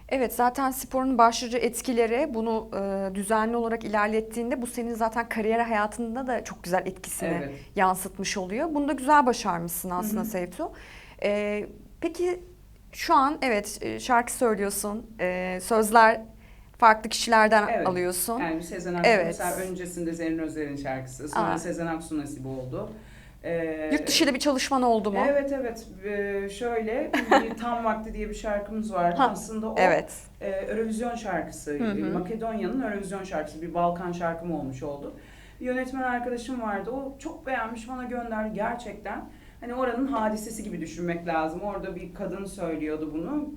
Evet, zaten sporun başlıca etkileri, bunu düzenli olarak ilerlettiğinde bu senin zaten kariyer hayatında da çok güzel etkisini Evet. yansıtmış oluyor. Bunu da güzel başarmışsın aslında Seyfo. Peki şu an evet şarkı söylüyorsun, sözler farklı kişilerden Evet. alıyorsun. Yani Sezen Aksu Evet. mesela öncesinde Zerrin Özer'in şarkısı, sonra Aa. Sezen Aksu nasip oldu. Yurt dışı ile bir çalışman oldu mu? Evet, evet. Şöyle bir Tam Vakti diye bir şarkımız var. Ha, Aslında o evet. Eurovision şarkısı. Makedonya'nın Eurovision şarkısı. Bir Balkan şarkım olmuş oldu. Bir yönetmen arkadaşım vardı. O çok beğenmiş, bana gönderdi gerçekten. Hani oranın hadisesi gibi düşünmek lazım. Orada bir kadın söylüyordu bunu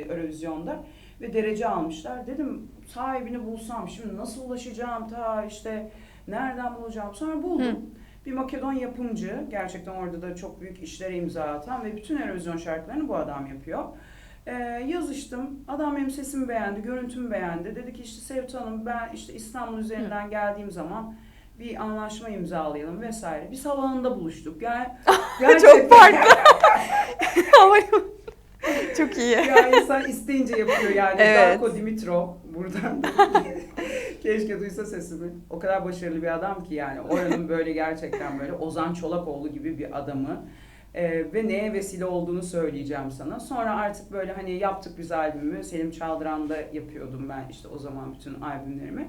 Eurovision'da ve derece almışlar. Dedim sahibini bulsam şimdi nasıl ulaşacağım, ta işte nereden bulacağım? Sonra buldum. Bir Makedon yapımcı, gerçekten orada da çok büyük işlere imza atan ve bütün Eurovision şarkılarını bu adam yapıyor. Yazıştım, adam benim sesimi beğendi, görüntümü beğendi. Dedi ki işte Sevtu Hanım, ben işte İstanbul üzerinden geldiğim zaman bir anlaşma imzalayalım vesaire. Biz havaalanında buluştuk. Yani Çok farklı. Ama çok iyi. ya insan isteyince yapıyor yani. Evet. Darko Dimitrov buradan keşke duysa sesimi. O kadar başarılı bir adam ki yani. Oranın böyle gerçekten böyle Ozan Çolakoğlu gibi bir adamı. Ve neye vesile olduğunu söyleyeceğim sana. Sonra artık böyle hani yaptık biz albümü. Selim Çaldıran'da yapıyordum ben işte o zaman bütün albümlerimi.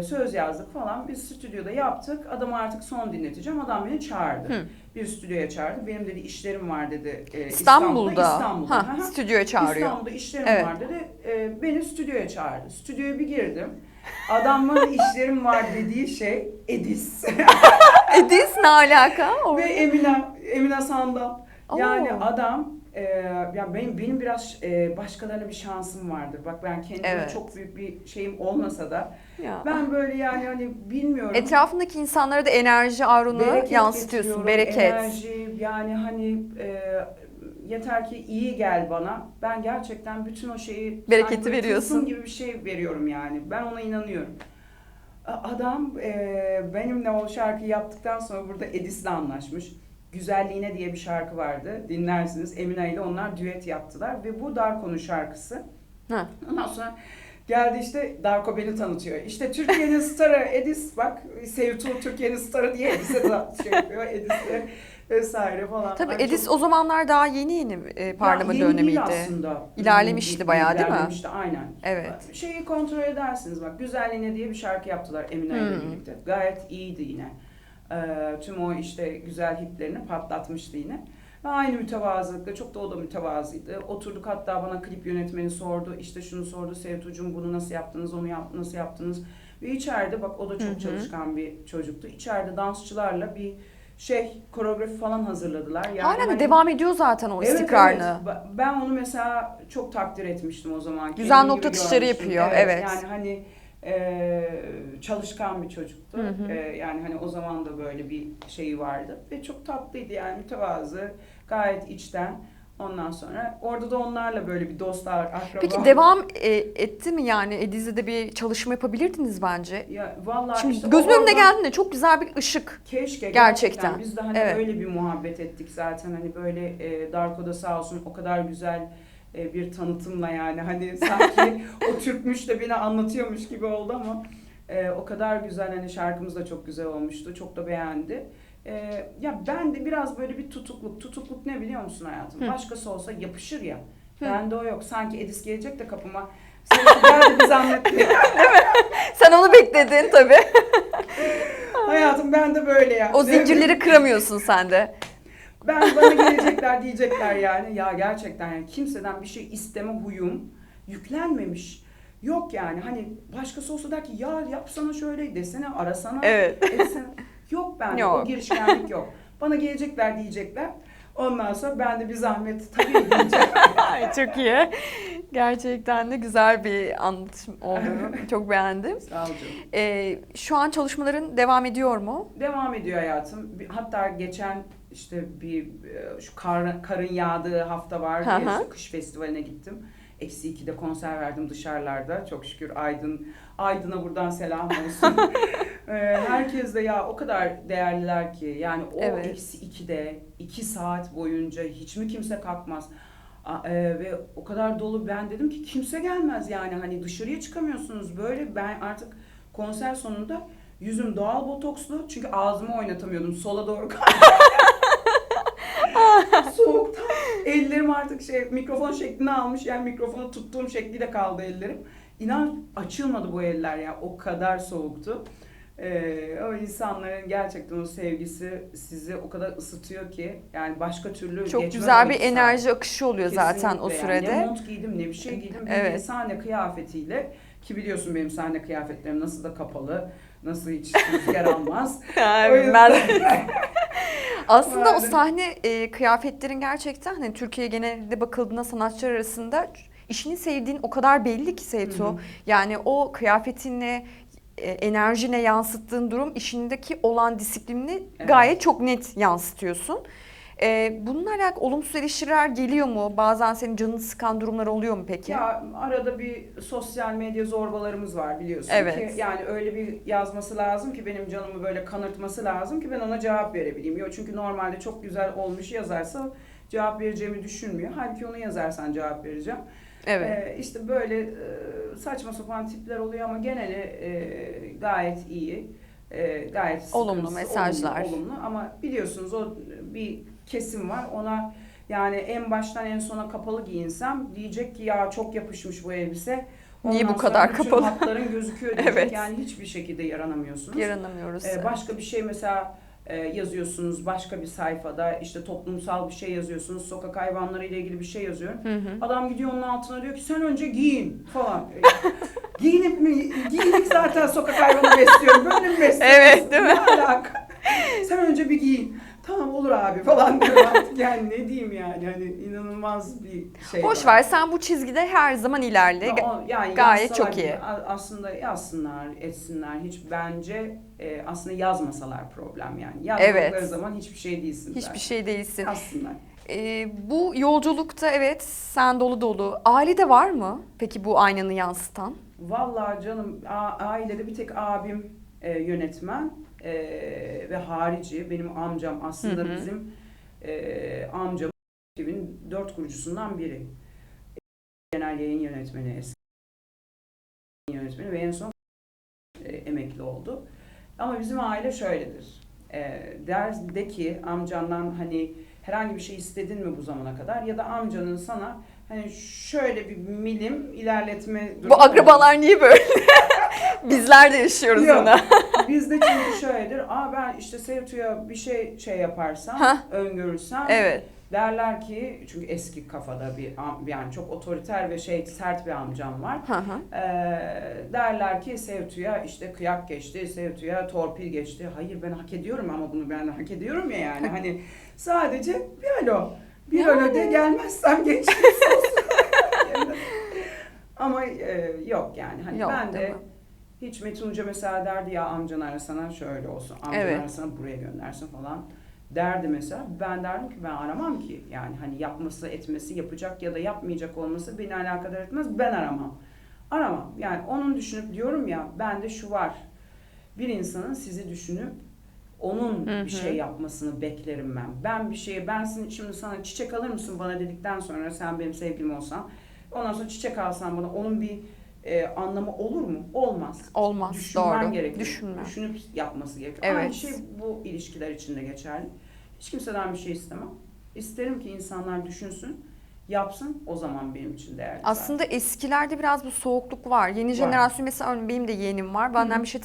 Söz yazdık falan. Biz stüdyoda yaptık. Adamı artık son dinleteceğim. Adam beni çağırdı. Bir stüdyoya çağırdı. Benim dedi işlerim var dedi. İstanbul'da. İstanbul'da. Stüdyoya çağırıyor. İstanbul'da işlerim var dedi. Beni stüdyoya çağırdı. Stüdyoya bir girdim. Adamın işlerim var dediği şey Edis. Edis ne alaka? Ve Emine Sandal. Yani Oo. adam ya benim biraz başkalarına bir şansım vardır. Bak ben kendime Evet. çok büyük bir şeyim olmasa da Ya. ben böyle yani hani bilmiyorum. Etrafındaki insanlara da enerji aurunu Bereket yansıtıyorsun. getiriyorum, Bereket. enerji yani hani yeter ki iyi gel bana. Ben gerçekten bütün o şeyi Bereketi sanki böyle veriyorsun. tılsım gibi bir şey veriyorum yani. Ben ona inanıyorum. Adam benimle o şarkıyı yaptıktan sonra burada Edis'le anlaşmış. Güzelliğine diye bir şarkı vardı. Dinlersiniz. Emine ile onlar düet yaptılar ve bu Darko'nun şarkısı. Ha. Ondan sonra geldi işte Darko beni tanıtıyor. İşte Türkiye'nin starı Edis, bak Sevtu Türkiye'nin starı diye Edis'e de şey yapıyor. Edis'e vesaire falan. Tabii Ay, Edis çok- o zamanlar daha yeni parlama ya, yeni dönemiydi. değil aslında. İlerlemişti bayağı, değil mi? İlerlemişti aynen. Evet. Şeyi kontrol edersiniz bak. Güzelliğine diye bir şarkı yaptılar Emine ile birlikte. Gayet iyiydi yine. Tüm o işte güzel hitlerini patlatmıştı yine. Ve aynı mütevazılıkla, çok da o da mütevazıydı. Oturduk, hatta bana klip yönetmeni sordu. İşte şunu sordu, Sevtucuğum bunu nasıl yaptınız, onu nasıl yaptınız? Ve içeride bak, o da çok çalışkan bir çocuktu. İçeride dansçılarla bir koreografi falan hazırladılar. Yani Halen de hani- devam ediyor zaten o Evet, istikrarını. evet. Ben onu mesela çok takdir etmiştim o zaman. Güzel Kendim nokta gibi atışları görmüştüm. yapıyor, evet. Yani hani çalışkan bir çocuktu. Yani hani o zaman da böyle bir şeyi vardı. Ve çok tatlıydı yani, mütevazı, gayet içten. Ondan sonra orada da onlarla böyle bir dostlar, akraba. Peki devam etti mi yani? Ediz'de de bir çalışma yapabilirdiniz bence. Ya vallahi Şimdi işte gözümün önüne orada- geldiğinde çok güzel bir ışık. Keşke Gerçekten. Biz de hani Evet. öyle bir muhabbet ettik zaten, hani böyle Darko'da sağ olsun o kadar güzel bir tanıtımla, yani hani sanki o Türkmüş de beni anlatıyormuş gibi oldu ama o kadar güzel, hani şarkımız da çok güzel olmuştu, çok da beğendi. Ya ben de biraz böyle bir tutukluk ne biliyor musun hayatım? Başkası olsa yapışır ya. Bende o yok. Sanki Edis gelecek de kapıma. Sen geldi bir zahmet. Sen onu bekledin tabii. Hayatım ben de böyle ya. O zincirleri kıramıyorsun sen de. Bana gelecekler, diyecekler yani. Ya gerçekten yani kimseden bir şey isteme huyum yüklenmemiş. Yok yani, hani başkası olsa der ki ya yapsana şöyle, desene, arasana. Evet. Etsene. Yok bende Yok. o girişkenlik yok. Bana gelecekler diyecekler. Ondan sonra ben de bir zahmet tabii diyeceğim. Ay, çok iyi. Gerçekten de güzel bir anlatım oldu. Çok beğendim. Sağ ol canım. Şu an çalışmaların devam ediyor mu? Devam ediyor hayatım. Hatta geçen işte şu karın yağdığı hafta vardı ya, işte kış festivaline gittim. -2'de konser verdim dışarılarda. Çok şükür Aydın'a buradan selam olsun. Herkes de ya o kadar değerliler ki. Yani o Evet. -2'de 2 saat boyunca hiç mi kimse kalkmaz? Ve o kadar dolu, ben dedim ki kimse gelmez yani, hani dışarıya çıkamıyorsunuz böyle. Ben artık konser sonunda yüzüm doğal botokslu çünkü ağzımı oynatamıyordum sola doğru. Soğuktan ellerim artık mikrofon şeklini almış, yani mikrofonu tuttuğum şekliyle kaldı ellerim. İnan açılmadı bu eller ya, o kadar soğuktu. O insanların gerçekten o sevgisi sizi o kadar ısıtıyor ki yani başka türlü Çok geçmez güzel o bir iki saat. enerji akışı oluyor zaten Kesinlikle o yani. sürede. Ne mont giydim ne bir şey giydim. Evet. Bir sahne kıyafetiyle, ki biliyorsun benim sahne kıyafetlerim nasıl da kapalı, nasıl hiç rüzgar almaz. O yüzden... Aslında o Aynen. sahne kıyafetlerin gerçekten hani Türkiye genelinde bakıldığında sanatçılar arasında işini sevdiğin o kadar belli ki Seyto. Hı hı. Yani o kıyafetinle enerjine yansıttığın durum işindeki olan disiplinini Evet. gayet çok net yansıtıyorsun. Bununla alakalı olumsuz eleştiriler geliyor mu? Bazen senin canını sıkan durumlar oluyor mu peki? Ya arada bir sosyal medya zorbalarımız var biliyorsun Evet. ki, yani öyle bir yazması lazım ki benim canımı böyle kanırtması lazım ki ben ona cevap verebileyim. Yok çünkü normalde çok güzel olmuş yazarsa cevap vereceğimi düşünmüyor. Halbuki onu yazarsan cevap vereceğim. Evet. İşte böyle saçma sapan tipler oluyor ama geneli gayet iyi. Gayet Olumlu sıkıntısı, mesajlar. olumlu ama biliyorsunuz o bir kesim var, ona yani en baştan en sona kapalı giyinsem diyecek ki ya çok yapışmış bu elbise. Niye Ondan bu kadar sonra bütün kapalı? hatların gözüküyor diyecek. Evet. Yani hiçbir şekilde yaranamıyorsunuz. Yaranamıyoruz. Başka bir şey mesela yazıyorsunuz başka bir sayfada, işte toplumsal bir şey yazıyorsunuz, sokak hayvanları ile ilgili bir şey yazıyorum. Adam gidiyor onun altına diyor ki sen önce giyin falan. Giyinip mi? Giyinik zaten sokak hayvanı besliyorum. Böyle mi besliyorsun? Evet, değil mi? Ne alaka? Sen önce bir giyin. Tamam olur abi falan diyor artık. Yani ne diyeyim yani, hani inanılmaz bir şey Boş var. ver, sen bu çizgide her zaman ilerle. Yani Gayet yazsalar çok iyi. aslında yazsınlar, etsinler. Hiç bence aslında yazmasalar problem yani. Yazmadıkları Evet. zaman hiçbir şey değilsin zaten. Hiçbir şey değilsin. Yazsınlar. Bu yolculukta evet sen dolu dolu. Ailede var mı peki bu aynanı yansıtan? Vallahi canım, ailede bir tek abim yönetmen ve harici benim amcam aslında bizim amcam ekibin 4 kurucusundan biri. Genel yayın yönetmeni, eski yönetmeni ve en son emekli oldu. Ama bizim aile şöyledir. De ki amcandan hani herhangi bir şey istedin mi bu zamana kadar, ya da amcanın sana hani şöyle bir milim ilerletme durumu Bu olur. akrabalar niye böyle? Bizler de yaşıyoruz Yok. ona. Bizde çünkü şöyledir. Ben işte Sevtu'ya bir şey yaparsam, öngörürsem Evet. derler ki, çünkü eski kafada yani çok otoriter ve sert bir amcam var. Derler ki Sevtu'ya işte kıyak geçti, Sevtu'ya torpil geçti. Hayır, ben hak ediyorum ama bunu ben hak ediyorum ya yani. Hani sadece bir alo. Bir alo de gelmezsem geçmiş olsun. Ama yok yani. Hani Yok, ben değil de mi? hiç Metin Hoca mesela derdi ya amcan arasana şöyle olsun, amcan Evet. arasana buraya göndersin falan derdi mesela. Ben derdim ki ben aramam ki, yani hani yapması etmesi, yapacak ya da yapmayacak olması beni alakadar etmez, ben aramam yani. Onun düşünüp, diyorum ya, bende şu var, bir insanın sizi düşünüp onun bir şey yapmasını beklerim ben bir şeye, şimdi sana çiçek alır mısın bana dedikten sonra, sen benim sevgilim olsan, ondan sonra çiçek alsan bana, onun bir anlamı olur mu? Olmaz. Olmaz. Düşünmen Doğru. gerekiyor. Düşünme. Düşünüp yapması gerekiyor. Evet. Aynı şey bu ilişkiler için de geçerli. Hiç kimseden bir şey istemem. İsterim ki insanlar düşünsün, yapsın, o zaman benim için değerli. Aslında eskilerde biraz bu soğukluk var. Yeni jenerasyon mesela, örneğin benim de yeğenim var. Benden bir şey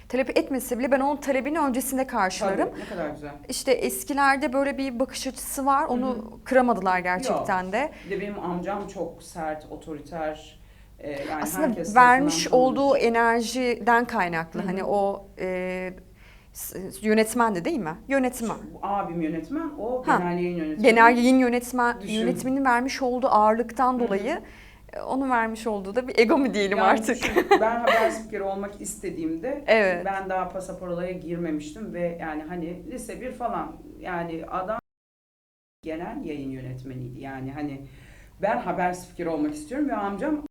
talep etmese bile ben onun talebini öncesinde karşılarım. Tabii, ne kadar güzel. İşte eskilerde böyle bir bakış açısı var. Onu kıramadılar gerçekten de. Bir de benim amcam çok sert, otoriter. Yani Aslında herkes vermiş tarafından olduğu enerjiden kaynaklı. Hani o Yönetmen de değil mi? Yönetmen. Abim yönetmen, o Ha, genel yayın yönetmeni. Genel yayın Düşün. yönetmenin vermiş olduğu ağırlıktan dolayı onun vermiş olduğu da bir ego mu diyelim Yani artık. düşün, ben haber spikeri olmak istediğimde Evet. ben daha pasaporolaya girmemiştim ve yani hani lise 1 falan, yani adam genel yayın yönetmeniydi. Yani hani ben haber spikeri olmak istiyorum ve amcam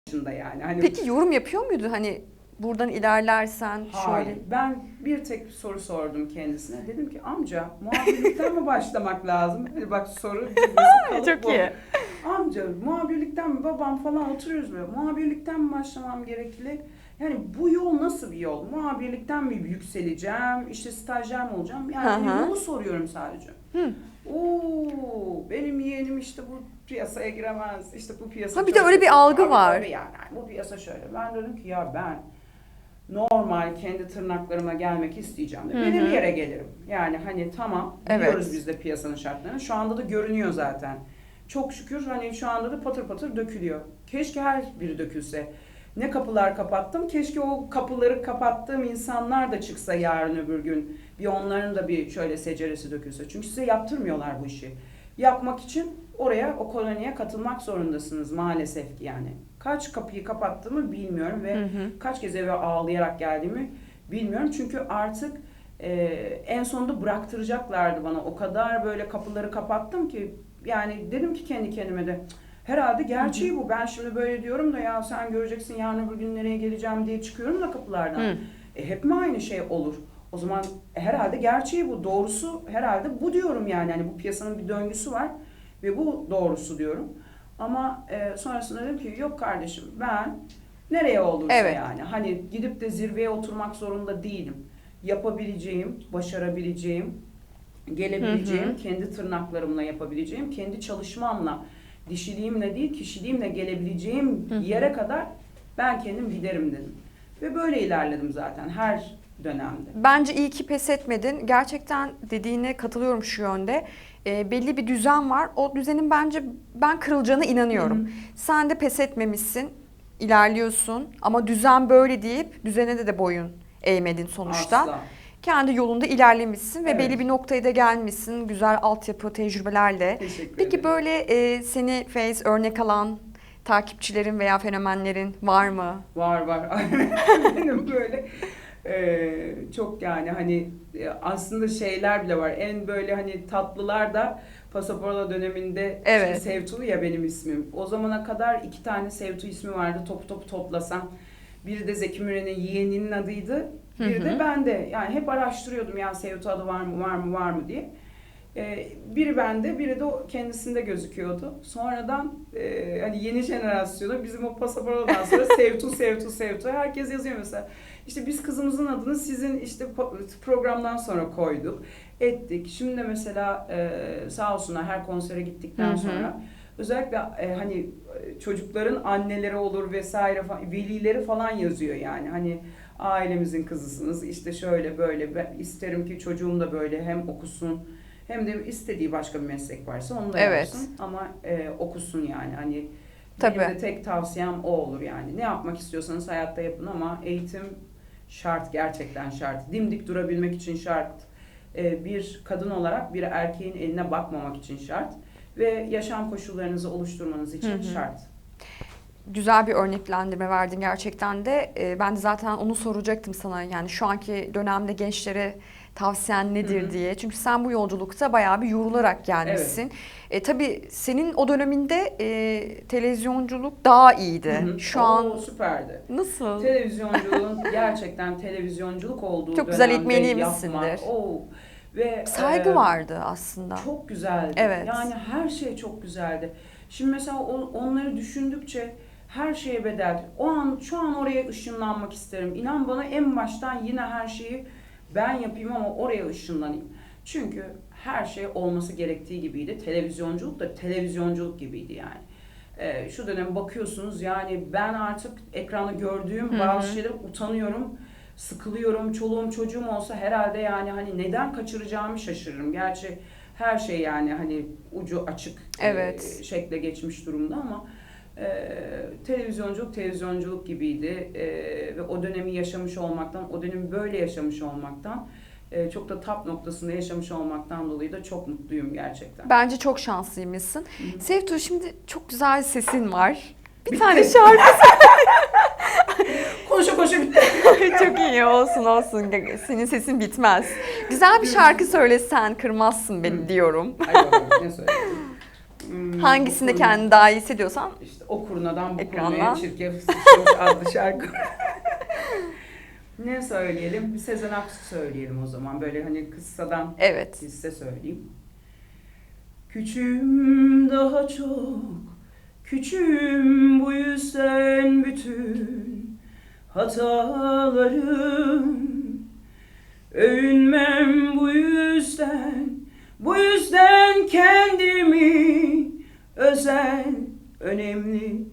yaşında yani. Hani Peki yorum yapıyor muydu? Hani buradan ilerlersen hayır. şöyle. Ben bir tek soru sordum kendisine. Dedim ki amca, muhabirlikten mi başlamak lazım? Hani bak, soru cümlesi kalıp Çok bu. iyi. Amca, muhabirlikten mi, babam falan oturuyoruz böyle. Muhabirlikten mi başlamam gerekli? Yani bu yol nasıl bir yol? Muhabirlikten mi yükseleceğim? İşte stajyer mi olacağım? Yani Hı hı. hani yolu soruyorum sadece. Hı. Oo, benim yeğenim işte bu piyasaya giremez. İşte bu piyasa Ha, bir de çok öyle bir kötü. algı Tabii, var. tabii yani bu piyasa şöyle. Ben dedim ki ya ben normal kendi tırnaklarıma gelmek isteyeceğim de Hı belirli hı. yere gelirim. Yani hani tamam, Evet. biliyoruz biz de piyasanın şartlarını. Şu anda da görünüyor zaten. Çok şükür hani şu anda da patır patır dökülüyor. Keşke her biri dökülse. Ne kapılar kapattım. Keşke o kapıları kapattığım insanlar da çıksa yarın öbür gün. Bir onların da bir şöyle seceresi dökülse. Çünkü size yaptırmıyorlar bu işi. Yapmak için oraya, o koloniye katılmak zorundasınız maalesef ki yani. Kaç kapıyı kapattığımı bilmiyorum ve Hı hı. kaç kez eve ağlayarak geldiğimi bilmiyorum. Çünkü artık en sonunda bıraktıracaklardı bana. O kadar böyle kapıları kapattım ki yani dedim ki kendi kendime de herhalde gerçeği bu. Ben şimdi böyle diyorum da ya sen göreceksin yarın öbür gün nereye geleceğim diye çıkıyorum da kapılardan. Hı. Hep mi aynı şey olur? O zaman herhalde gerçeği bu. Doğrusu herhalde bu diyorum yani. Hani bu piyasanın bir döngüsü var ve bu doğrusu diyorum. Ama sonrasında dedim ki yok kardeşim, ben nereye olursa Evet. yani hani gidip de zirveye oturmak zorunda değilim. Yapabileceğim, başarabileceğim, gelebileceğim, kendi tırnaklarımla yapabileceğim, kendi çalışmamla, dişiliğimle değil kişiliğimle gelebileceğim yere kadar ben kendim giderim dedim. Ve böyle ilerledim zaten her dönemde. Bence iyi ki pes etmedin. Gerçekten dediğine katılıyorum şu yönde. Belli bir düzen var. O düzenin bence ben kırılacağına inanıyorum. Hı hı. Sen de pes etmemişsin, ilerliyorsun ama düzen böyle deyip düzene de boyun eğmedin sonuçta. Asla. Kendi yolunda ilerlemişsin ve Evet. belli bir noktaya da gelmişsin güzel altyapı tecrübelerle. Teşekkür Peki ederim. böyle seni Feyz örnek alan takipçilerin veya fenomenlerin var mı? Var var. Benim böyle çok yani hani aslında şeyler bile var. En böyle hani tatlılar da Pasaporla döneminde Evet. işte Sevtu ya benim ismim. O zamana kadar 2 tane Sevtu ismi vardı. Topu toplasam. Biri de Zeki Müren'in yeğeninin adıydı. Biri de ben de. Yani hep araştırıyordum ya Sevtu adı var mı var mı var mı diye. Biri bende, biri de kendisinde gözüküyordu. Sonradan hani yeni jenerasyonu bizim o Pasaporla'dan sonra Sevtu, Sevtu, Sevtu. Herkes yazıyor mesela. İşte biz kızımızın adını sizin işte programdan sonra koyduk, ettik. Şimdi de mesela sağ olsunlar her konsere gittikten sonra özellikle hani çocukların anneleri olur vesaire falan, velileri falan yazıyor yani. Hani ailemizin kızısınız işte şöyle böyle, ben isterim ki çocuğum da böyle hem okusun hem de istediği başka bir meslek varsa onu da Evet. yapsın ama okusun yani. Hani Tabii. benim de tek tavsiyem o olur yani. Ne yapmak istiyorsanız hayatta yapın ama eğitim şart, gerçekten şart. Dimdik durabilmek için şart. Bir kadın olarak bir erkeğin eline bakmamak için şart. Ve yaşam koşullarınızı oluşturmanız için şart. Güzel bir örneklendirme verdin gerçekten de. Ben de zaten onu soracaktım sana. Yani şu anki dönemde gençlere tavsiyen nedir diye. Çünkü sen bu yolculukta bayağı bir yorularak gelmişsin. Tabii senin o döneminde televizyonculuk daha iyiydi. Şu an süperdi. nasıl? Televizyonculuğun gerçekten televizyonculuk olduğu Çok güzel dönemde ekmeğini yapmak. yemişsindir. Ve Saygı vardı aslında. çok güzeldi. Evet. Yani her şey çok güzeldi. Şimdi mesela onları düşündükçe her şeye bedel. Şu an oraya ışınlanmak isterim. İnan bana en baştan yine her şeyi ben yapayım ama oraya ışınlanayım. Çünkü her şey olması gerektiği gibiydi. Televizyonculuk da televizyonculuk gibiydi yani. Şu dönem bakıyorsunuz yani ben artık ekranda gördüğüm bazı şeylere utanıyorum. Sıkılıyorum. Çoluğum çocuğum olsa herhalde yani hani neden kaçıracağımı şaşırırım. Gerçi her şey yani hani ucu açık Evet. şekle geçmiş durumda ama Televizyonculuk gibiydi. Ve o dönemi yaşamış olmaktan, o dönemi böyle yaşamış olmaktan, çok da tap noktasında yaşamış olmaktan dolayı da çok mutluyum gerçekten. Bence çok şanslıymışsın. Sevtu, şimdi çok güzel sesin var. Bir Bitti. tane şarkı. Konuşa konuşa bitti. Çok iyi, olsun. Senin sesin bitmez. Güzel bir şarkı söylesen kırmazsın beni diyorum. Ay bakalım, ne söyledim? Hangisinde O kurna- kendini daha iyi hissediyorsan. İşte o kurnadan bu Ekrandan. kurnaya çirkef sıçramış adlı şarkı. Ne söyleyelim? Bir Sezen Aksu söyleyelim o zaman. Böyle hani kıssadan Evet. hisse söyleyeyim. Küçüğüm daha çok, küçüğüm bu yüzden bütün hatalarım. Övünmem bu yüzden kendimi özel, önemli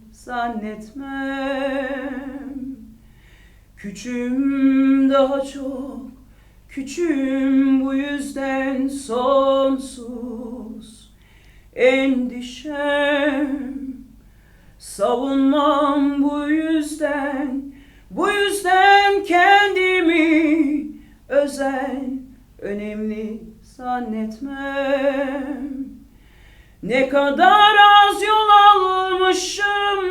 zannetmem. Küçüğüm daha çok, küçüğüm bu yüzden sonsuz endişem. Savunmam bu yüzden kendimi özel, önemli zannetmem. Ne kadar az yol almışım,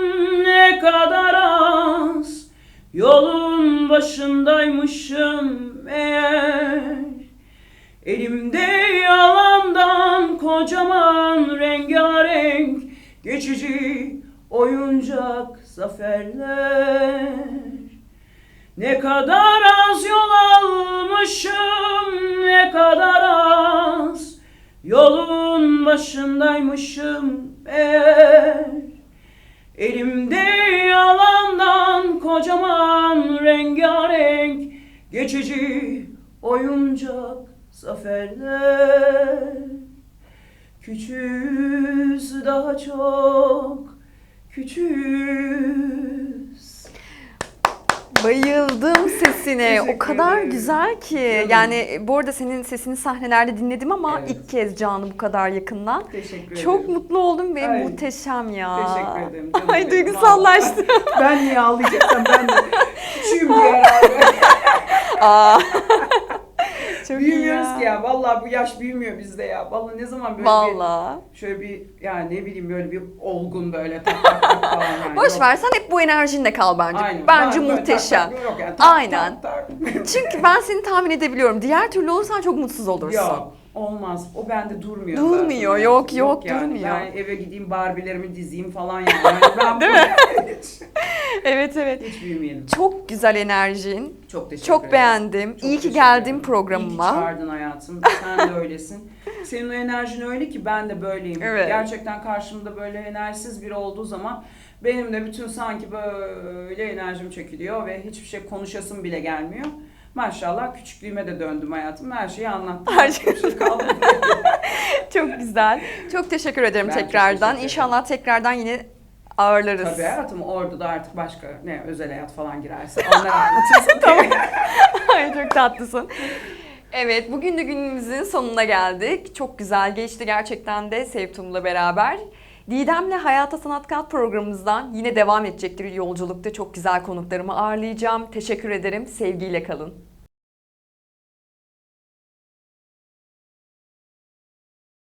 ne kadar az yolun başındaymışım eğer. Elimde yalandan kocaman rengarenk geçici oyuncak zaferler. Ne kadar az yol almışım, ne kadar az yolun başındaymışım eğer. Elimde yalandan kocaman rengarenk geçici oyuncak zaferler. Küçüğüz daha çok, küçüğüz. Bayıldım sesine. O Teşekkür kadar ederim. güzel ki. Canım. Yani bu arada senin sesini sahnelerde dinledim ama Evet. ilk kez canlı bu kadar yakından. Teşekkür ederim. Çok mutlu oldum ve Ay, muhteşem ya. Teşekkür ederim. Canım Ay benim. duygusallaştım. Vallahi. Ben niye ağlayacaksam ben de küçüğüm diye herhalde. Aa. Çok iyi Büyümüyoruz ki ya. Vallahi bu yaş büyümüyor bizde ya. Vallahi ne zaman böyle Vallahi. şöyle bir yani ne bileyim böyle bir olgun böyle tak tak tak falan yani. Boş Yok. ver, sen hep bu enerjinle kal bence. Aynen. Bence Ben böyle muhteşem. tak tak yok yani. Tak Aynen. tak tak. Çünkü ben seni tahmin edebiliyorum. Diğer türlü olursan çok mutsuz olursun. Yok olmaz. O bende durmuyor Durmuyor, zaten. yok, yani. durmuyor. Ben eve gideyim Barbie'lerimi dizeyim falan yani. Ben Değil mi? Evet. Hiç büyümeyelim. Çok güzel enerjin. Çok teşekkür Çok ederim. beğendim. Çok İyi ki teşekkür geldin ederim. İyi ki programıma. çağırdın hayatım. Sen de öylesin. Senin o enerjin öyle ki ben de böyleyim. Evet. Gerçekten karşımda böyle enerjisiz biri olduğu zaman benim de bütün sanki böyle enerjim çekiliyor ve hiçbir şey konuşasım bile gelmiyor. Maşallah küçüklüğüme de döndüm hayatım. Her şeyi anlattım. Her şey- Bir şey kalmadı. Çok güzel. Çok teşekkür ederim Ben çok tekrardan. teşekkür ederim. İnşallah tekrardan yine ağırlarız. Tabii hayatım orada da artık başka ne özel hayat falan girerse onları anlatırsın. Tamam. Ay çok tatlısın. Evet, bugün de günümüzün sonuna geldik. Çok güzel geçti gerçekten de Sevtum'la beraber. Didem'le Hayata Sanat Kat programımızdan yine devam edecektir yolculukta. Çok güzel konuklarımı ağırlayacağım. Teşekkür ederim. Sevgiyle kalın.